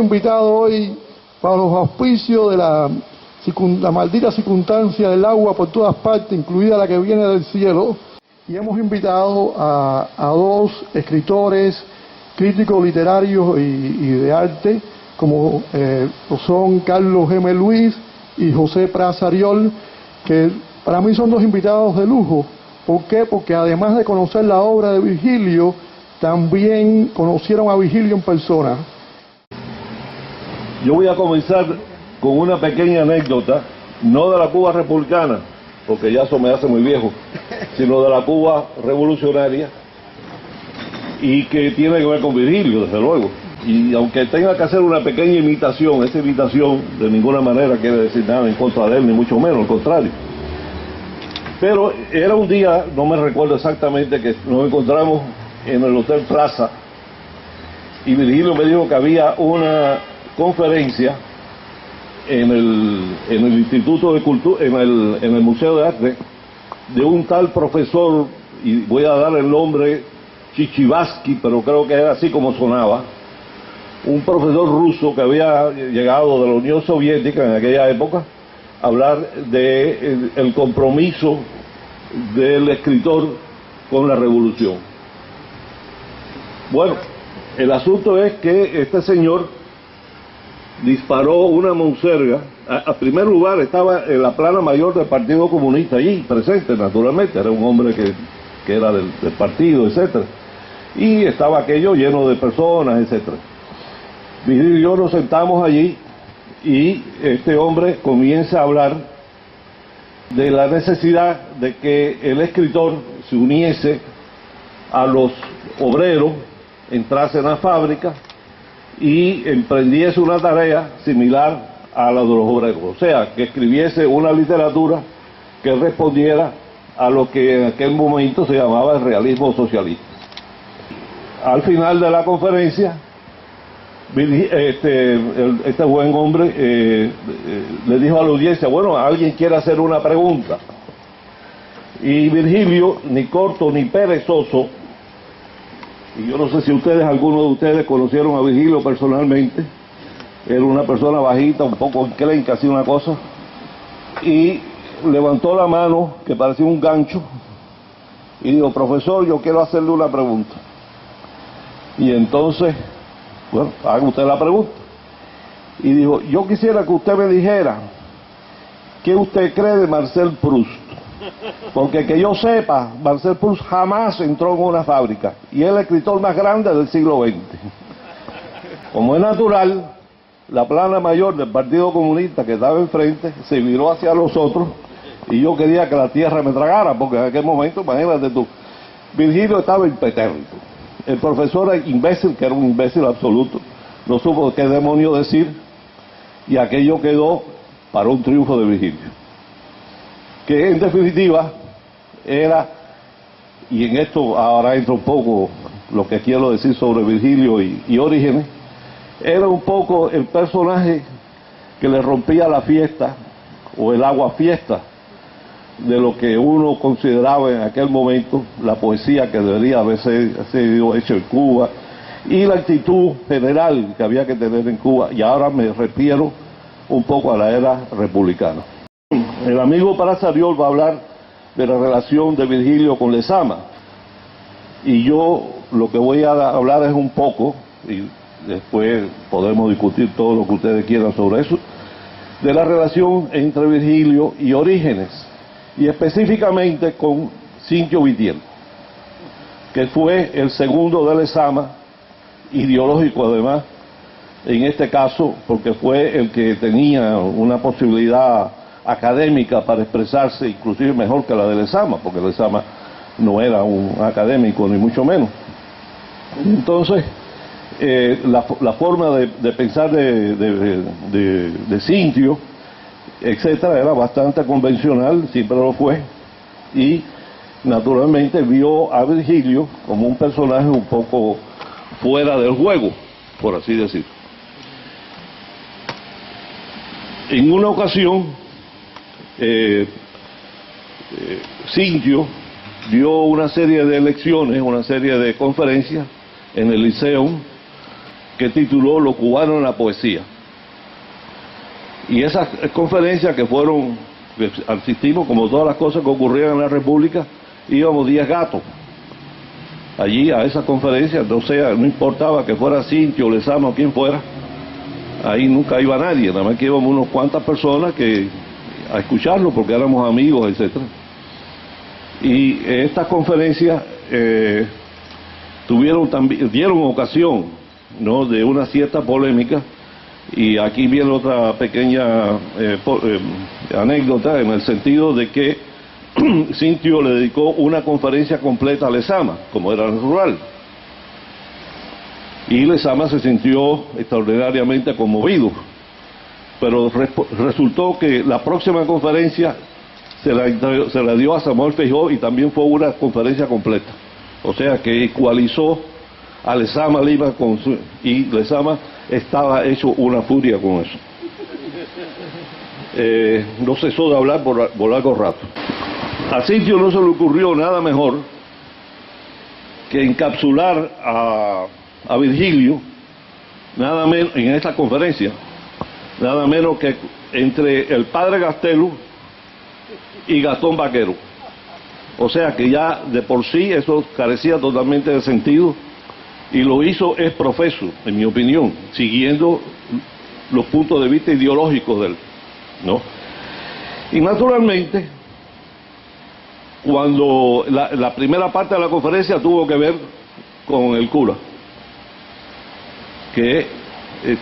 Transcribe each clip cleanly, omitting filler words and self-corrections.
invitado hoy bajo los auspicios de la maldita circunstancia del agua por todas partes, incluida la que viene del cielo, y hemos invitado a dos escritores, críticos literarios y de arte, como son Carlos M. Luis y José Pras Ariol, que para mí son dos invitados de lujo. ¿Por qué? Porque además de conocer la obra de Virgilio, también conocieron a Virgilio en persona. Yo voy a comenzar con una pequeña anécdota, no de la Cuba republicana, porque ya eso me hace muy viejo, sino de la Cuba revolucionaria, y que tiene que ver con Virgilio, desde luego. Y aunque tenga que hacer una pequeña imitación, esa imitación de ninguna manera quiere decir nada en contra de él, ni mucho menos, al contrario. Pero era un día, no me recuerdo exactamente, que nos encontramos en el Hotel Plaza, y Virgilio me dijo que había una conferencia en el Instituto de Cultura, en el Museo de Arte, de un tal profesor, y voy a dar el nombre, Chichivaski, pero creo que era así como sonaba, un profesor ruso que había llegado de la Unión Soviética en aquella época, a hablar de el compromiso del escritor con la revolución. Bueno, el asunto es que este señor disparó una monserga. A primer lugar estaba en la plana mayor del Partido Comunista allí, presente naturalmente, era un hombre que era del partido, etcétera, y estaba aquello lleno de personas, etcétera. Virgilio y yo nos sentamos allí y este hombre comienza a hablar de la necesidad de que el escritor se uniese a los obreros, entrase en la fábrica y emprendiese una tarea similar a la de los obreros, o sea, que escribiese una literatura que respondiera a lo que en aquel momento se llamaba el realismo socialista. Al final de la conferencia, este buen hombre le dijo a la audiencia, bueno, alguien quiere hacer una pregunta. Y Virgilio, ni corto ni perezoso, y yo no sé si algunos de ustedes conocieron a Virgilio personalmente, era una persona bajita, un poco enclenca, así una cosa, y levantó la mano, que parecía un gancho, y dijo, profesor, yo quiero hacerle una pregunta. Y entonces, bueno, haga usted la pregunta. Y dijo, yo quisiera que usted me dijera qué usted cree de Marcel Proust. Porque que yo sepa, Marcel Proust jamás entró en una fábrica. Y es el escritor más grande del siglo XX. Como es natural, la plana mayor del Partido Comunista que estaba enfrente se viró hacia los otros y yo quería que la tierra me tragara, porque en aquel momento, imagínate tú, Virgilio estaba impertérrito. El profesor imbécil, que era un imbécil absoluto, no supo qué demonio decir, y aquello quedó para un triunfo de Virgilio. Que en definitiva era, y en esto ahora entra un poco lo que quiero decir sobre Virgilio y Orígenes, era un poco el personaje que le rompía la fiesta, o el agua fiesta, de lo que uno consideraba en aquel momento la poesía que debería haber sido hecha en Cuba y la actitud general que había que tener en Cuba, y ahora me refiero un poco a la era republicana. El amigo Pras Ariol va a hablar de la relación de Virgilio con Lezama, y yo lo que voy a hablar es un poco, y después podemos discutir todo lo que ustedes quieran sobre eso, de la relación entre Virgilio y Orígenes, y específicamente con Cintio Vitiel, que fue el segundo de Lezama, ideológico además, en este caso, porque fue el que tenía una posibilidad académica para expresarse, inclusive mejor que la de Lezama, porque Lezama no era un académico, ni mucho menos. Entonces, la forma de pensar de Cintio, etcétera, era bastante convencional, siempre lo fue, y naturalmente vio a Virgilio como un personaje un poco fuera del juego, por así decirlo. En una ocasión, Cintio dio una serie de lecciones, una serie de conferencias en el Liceo, que tituló Los cubanos en la poesía. Y esas conferencias que asistimos, como todas las cosas que ocurrían en la República, íbamos 10 gatos allí a esa conferencia, no importaba que fuera Cintio, Lezama o quien fuera, ahí nunca iba nadie, nada más que íbamos unas cuantas personas a escucharlo porque éramos amigos, etcétera. Y estas conferencias dieron ocasión, ¿no?, de una cierta polémica, y aquí viene otra pequeña anécdota, en el sentido de que Cintio le dedicó una conferencia completa a Lezama, como era rural, y Lezama se sintió extraordinariamente conmovido, pero resultó que la próxima conferencia se la dio a Samuel Feijó, y también fue una conferencia completa, o sea que ecualizó a Lezama Lima y Lezama estaba hecho una furia con eso. No cesó de hablar por largo rato. A Cintio no se le ocurrió nada mejor que encapsular a Virgilio, nada menos en esta conferencia, nada menos que entre el padre Gastelu y Gastón Vaquero. O sea que ya de por sí eso carecía totalmente de sentido, y lo hizo ex profeso, en mi opinión, siguiendo los puntos de vista ideológicos de él, ¿no? Y naturalmente, cuando la primera parte de la conferencia tuvo que ver con el cura, que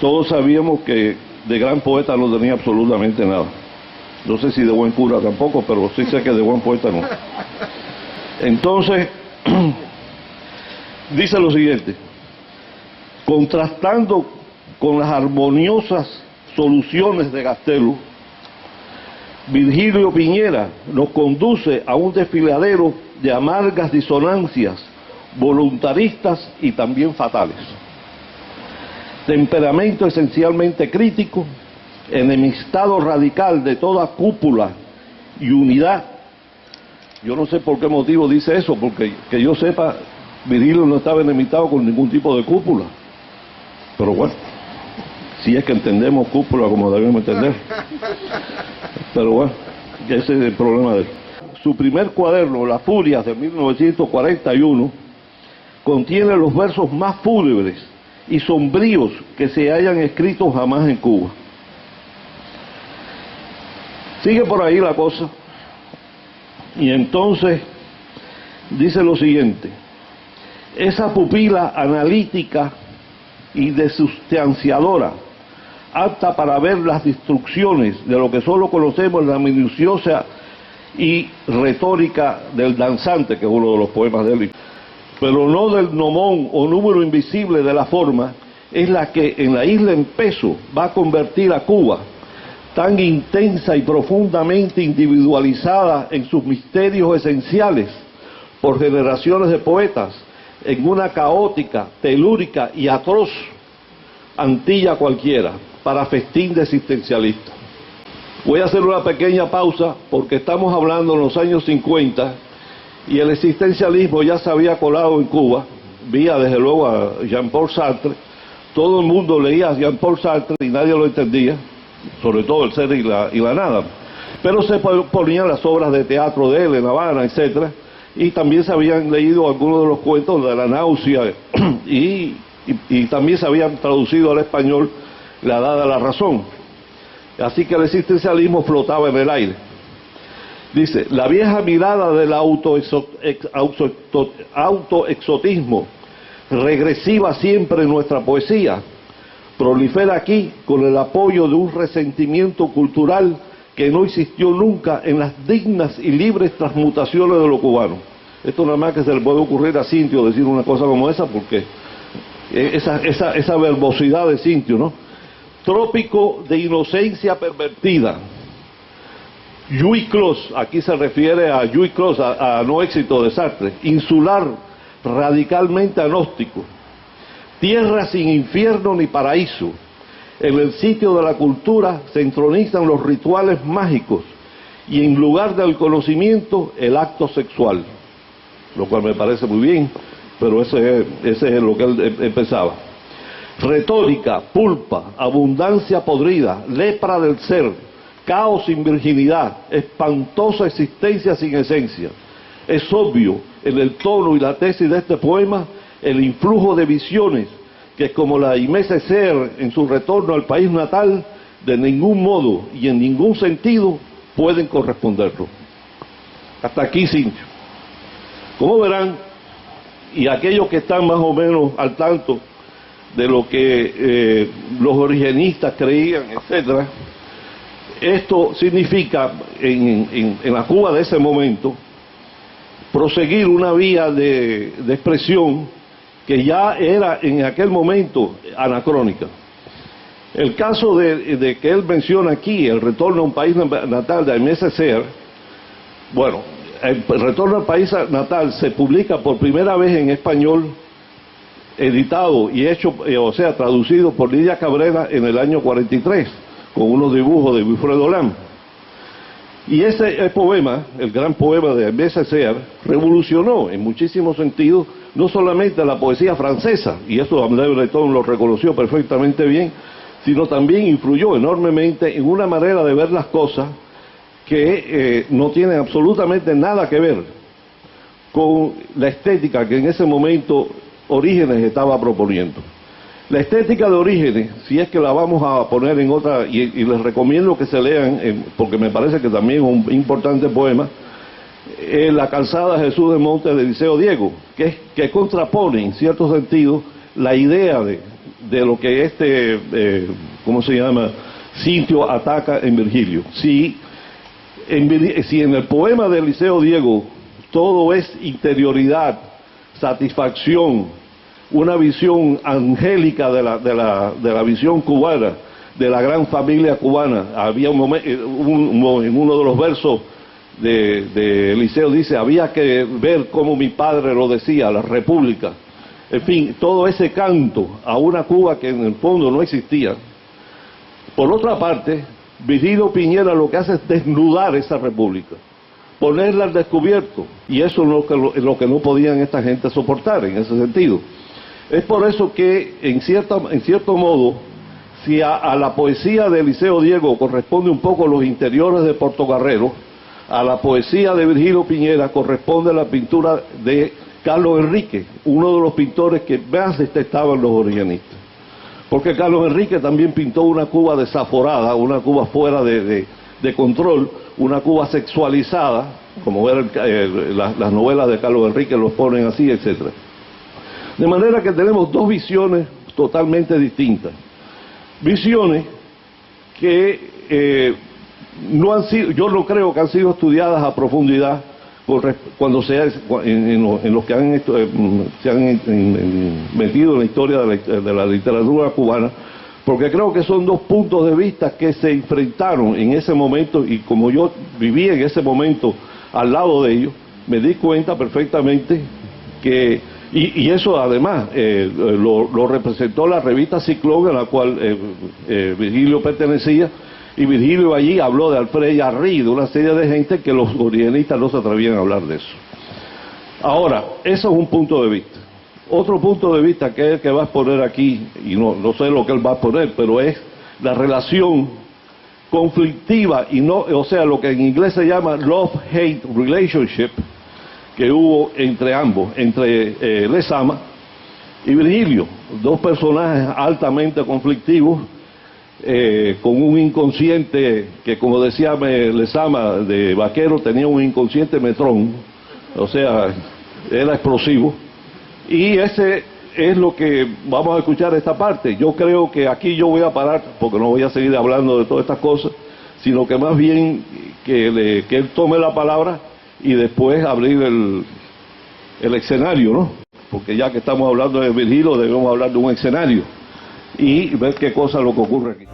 todos sabíamos que de gran poeta no tenía absolutamente nada. No sé si de buen cura tampoco, pero sí sé que de buen poeta no. Entonces, dice lo siguiente: contrastando con las armoniosas soluciones de Gastelu, Virgilio Piñera nos conduce a un desfiladero de amargas disonancias, voluntaristas y también fatales. Temperamento esencialmente crítico, enemistado radical de toda cúpula y unidad. Yo no sé por qué motivo dice eso, porque que yo sepa, Virgilio no estaba enemistado con ningún tipo de cúpula. Pero bueno, si es que entendemos cúpula como debemos entender. Pero bueno, ese es el problema de él. Su primer cuaderno, Las Furias, de 1941, contiene los versos más fúnebres y sombríos que se hayan escrito jamás en Cuba. Sigue por ahí la cosa, y entonces dice lo siguiente: esa pupila analítica y desustanciadora, apta para ver las destrucciones de lo que solo conocemos en la minuciosa y retórica del danzante, que es uno de los poemas de él, pero no del nomón o número invisible de la forma, es la que en la isla en peso va a convertir a Cuba, tan intensa y profundamente individualizada en sus misterios esenciales por generaciones de poetas, en una caótica, telúrica y atroz Antilla cualquiera, para festín de existencialista. Voy a hacer una pequeña pausa porque estamos hablando en los años 50 y el existencialismo ya se había colado en Cuba, vía desde luego a Jean-Paul Sartre. Todo el mundo leía a Jean-Paul Sartre y nadie lo entendía, sobre todo el ser y la nada, pero se ponían las obras de teatro de él en La Habana, etcétera, y también se habían leído algunos de los cuentos de La Náusea y también se habían traducido al español La Edad de la Razón. Así que el existencialismo flotaba en el aire. Dice: la vieja mirada del autoexotismo, regresiva siempre en nuestra poesía, prolifera aquí con el apoyo de un resentimiento cultural que no existió nunca en las dignas y libres transmutaciones de lo cubano. Esto nada más que se le puede ocurrir a Cintio decir una cosa como esa, porque esa verbosidad de Cintio, ¿no? Trópico de inocencia pervertida. Lluís Clos, aquí se refiere a Lluís Clos, a No éxito de Sartre. Insular, radicalmente agnóstico. Tierra sin infierno ni paraíso. En el sitio de la cultura se entronizan los rituales mágicos y en lugar del conocimiento, el acto sexual. Lo cual me parece muy bien, pero ese es lo que él pensaba. retórica, pulpa, abundancia podrida, lepra del ser, caos sin virginidad, espantosa existencia sin esencia. Es obvio en el tono y la tesis de este poema el influjo de visiones que, como la Aimé Césaire en su retorno al país natal, de ningún modo y en ningún sentido pueden corresponderlo. Hasta aquí, Cincho. Como verán, y aquellos que están más o menos al tanto de lo que los origenistas creían, etcétera, esto significa en la Cuba de ese momento proseguir una vía de expresión que ya era en aquel momento anacrónica. El caso de que él menciona aquí, el retorno a un país natal de Aimé Césaire, bueno, el retorno al país natal se publica por primera vez en español, editado y hecho, o sea, traducido por Lidia Cabrera en el año 43, con unos dibujos de Wilfredo Lam. Y ese poema, el gran poema de Aimé Césaire, revolucionó en muchísimos sentidos, no solamente la poesía francesa, y esto André Breton lo reconoció perfectamente bien, sino también influyó enormemente en una manera de ver las cosas que no tiene absolutamente nada que ver con la estética que en ese momento Orígenes estaba proponiendo. La estética de Orígenes, si es que la vamos a poner en otra, y les recomiendo que se lean, porque me parece que también es un importante poema, La calzada Jesús de Montes de Liceo Diego, que contrapone en cierto sentido la idea de lo que ¿cómo se llama?, Cintio ataca en Virgilio. Si en el poema del Liceo Diego todo es interioridad, satisfacción, una visión angélica de la visión cubana, de la gran familia cubana. Había un momento, en uno de los versos de Eliseo dice, había que ver cómo mi padre lo decía, la república. En fin, todo ese canto a una Cuba que en el fondo no existía. Por otra parte, Virgilio Piñera lo que hace es desnudar esa república, ponerla al descubierto, y eso es lo que no podían esta gente soportar en ese sentido. Es por eso que, en cierto modo, si a la poesía de Eliseo Diego corresponde un poco los interiores de Portocarrero, a la poesía de Virgilio Piñera corresponde la pintura de Carlos Enrique, uno de los pintores que más detestaban los origenistas. Porque Carlos Enrique también pintó una Cuba desaforada, una Cuba fuera de control, una Cuba sexualizada, como las novelas de Carlos Enrique los ponen así, etcétera. De manera que tenemos dos visiones totalmente distintas. Visiones que no han sido, yo no creo que han sido estudiadas a profundidad cuando en los que se han metido en la historia de la literatura cubana, porque creo que son dos puntos de vista que se enfrentaron en ese momento, y como yo viví en ese momento al lado de ellos, me di cuenta perfectamente que, y eso además lo representó la revista Ciclón, a la cual Virgilio pertenecía, y Virgilio allí habló de Alfred Yarri, de una serie de gente que los origenistas no se atrevían a hablar de eso. Ahora, eso es un punto de vista. Otro punto de vista que es el que va a exponer aquí, y no sé lo que él va a exponer, pero es la relación conflictiva, y no, o sea, lo que en inglés se llama love-hate relationship, que hubo entre ambos, entre Lezama y Virgilio, dos personajes altamente conflictivos, con un inconsciente que, como decía Lezama, de vaquero, tenía un inconsciente metrón, o sea, era explosivo, y ese es lo que vamos a escuchar esta parte. Yo creo que aquí yo voy a parar, porque no voy a seguir hablando de todas estas cosas, sino que más bien que él tome la palabra y después abrir el escenario, ¿no? Porque ya que estamos hablando de Virgilio, debemos hablar de un escenario y ver qué cosa es lo que ocurre aquí.